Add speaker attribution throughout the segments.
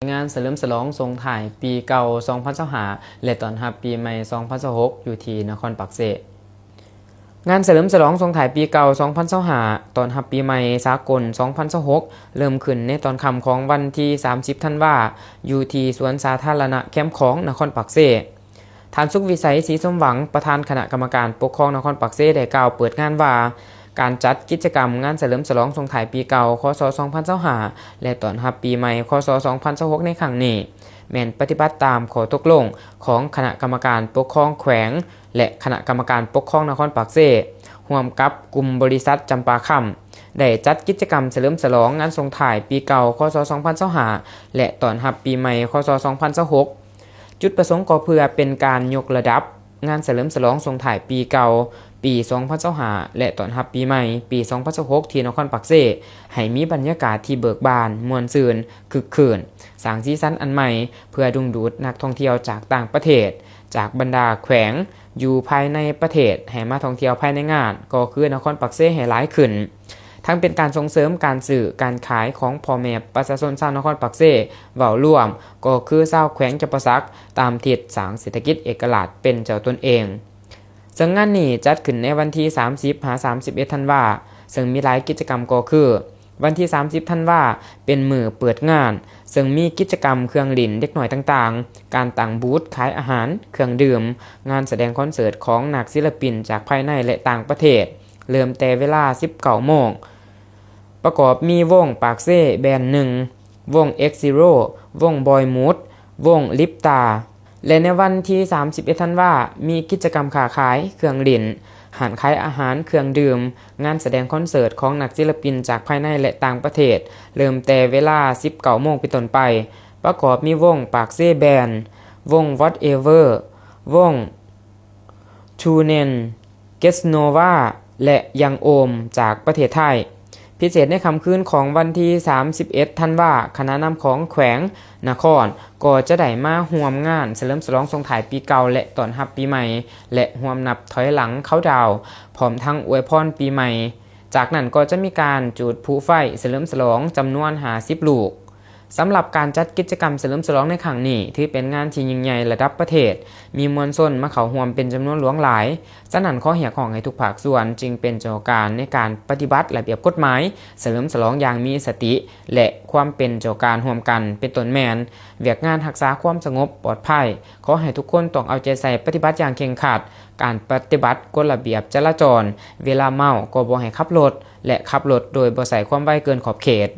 Speaker 1: งานเฉลิมฉลองส่งท้ายปีเก่า2025และต้อนรับปีใหม่2026อยู่ที่นครปักเสงานเฉลิมฉลองส่งท้ายปีเก่า2025ต้อนรับปีใหม่สากล2026เริ่มขึ้นในตอนค่ำของวันที่30ธันวาคมอยู่ที่สวนสาธารณะแคมป์ของนครปักเสท่านสุขวิสัยศรีสมหวังประธานคณะกรรมการปกครองนครปักเสได้กล่าวเปิดงานว่าการจัดกิจกรรมงานเฉลิมฉลองส่งท้ายปีเก่าคศ2025และต้อนรับปีใหม่คศ2026ในครั้งนี้แม่นปฏิบัติตามข้อตกลงของคณะกรรมการปกครองแขวงและคณะกรรมการปกครองนครปักเสร่วมกับกลุ่มบริษัทจำปาค่ำได้จัดกิจกรรมเฉลิมฉลองงานส่งท้ายปีเก่าคศ2025และต้อนรับปีใหม่คศ2026จุดประสงค์ก็เพื่อเป็นการยกระดับงานเฉลิมฉลองส่งท้ายปีเก่าปี2025และต้อนรับปีใหม่ปี2026ที่นครปักเสให้มีบรรยากาศที่เบิกบานม่วนซื่นคึกคืนสร้างสีสันอันใหม่เพื่อดึงดูดนักท่องเที่ยวจากต่างประเทศจากบรรดาแขวงอยู่ภายในประเทศให้มาท่องเที่ยวภายในงานก็คือนครปักเสให้หลายขึ้นทั้งเป็นการส่งเสริมการสื่อการขายของพ่อแม่ประชาชนชาวนครปักเสเว้ารวมก็คือชาวแขวงจำปาสักตามทิศสร้างเศรษฐกิจเอกราชเป็นเจ้าตนเองซึ่งงานนี้จัดขึ้นในวันที่30-31ธันวาคมซึ่งมีหลายกิจกรรมก็คือวันที่30ธันวาคมเป็นมื้อเปิดงานซึ่งมีกิจกรรมเครื่องเล่นเด็กน้อยต่างๆการตั้งบูธขายอาหารเครื่องดื่มงานแสดงคอนเสิร์ตของนักศิลปินจากภายในและต่างประเทศเริ่มแต่เวลา 19 โมงประกอบมีวงปากเซ่แบนด์1วง X0 วงบอยมูดวงลิปตาและในวันที่31ธันวาคมมีกิจกรรมค้าขายเครื่องเล่นหารขายอาหารเครื่องดื่มงานแสดงคอนเสิร์ตของนักศิลปินจากภายในและต่างประเทศเริ่มแต่เวลา 19 โมงเป็นต้นไปประกอบมีวงปากเซ่แบนด์วง Whatever วง ทูเนนเกสโนวาและยังโอมจากประเทศไทยพิเศษในค่ำคืนของวันที่31ธันวาคมคณะนำของแขวงนครก็จะได้มาร่วมงานเฉลิมฉลองส่งท้ายปีเก่าและต้อนรับปีใหม่และร่วมนับถอยหลังเข้าดาวพร้อมทั้งอวยพรปีใหม่จากนั้นก็จะมีการจุดพลุไฟเฉลิมฉลองจำนวน50ลูกสำหรับการจัดกิจกรรมเฉลิมฉลองในครั้งนี้ถือเป็นงานที่ยิ่งใหญ่ระดับประเทศมีมวลชนมาเข้าร่วมเป็นจำนวนหลวงหลายฉะนั้นขอเรียกร้องให้ทุกภาคส่วนจึงเป็นเจ้าการในการปฏิบัติระเบียบกฎหมายเฉลิมฉลองอย่างมีสติและความเป็นเจ้าการร่วมกันเป็นต้นแม่นเวียกงานรักษาความสงบปลอดภัยขอให้ทุกคนต้องเอาใจใส่ปฏิบัติอย่างเคร่งครัดการปฏิบัติกฎระเบียบจราจรเวลาเมาก็บ่ให้ขับรถและขับรถโดยบ่ใส่ความไวเกินขอบเขต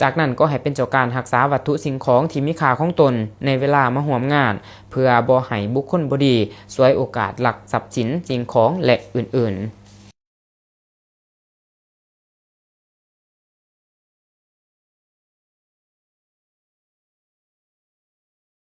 Speaker 1: จากนั้นก็ให้เป็นเจ้าการรักษาวัตถุสิ่งของที่มีค่าของตนในเวลามาร่วมงานเพื่อบ่ให้บุคคลบ่ดีฉวยโอกาสลักทรัพย์สินสิ่งของและอื่นๆ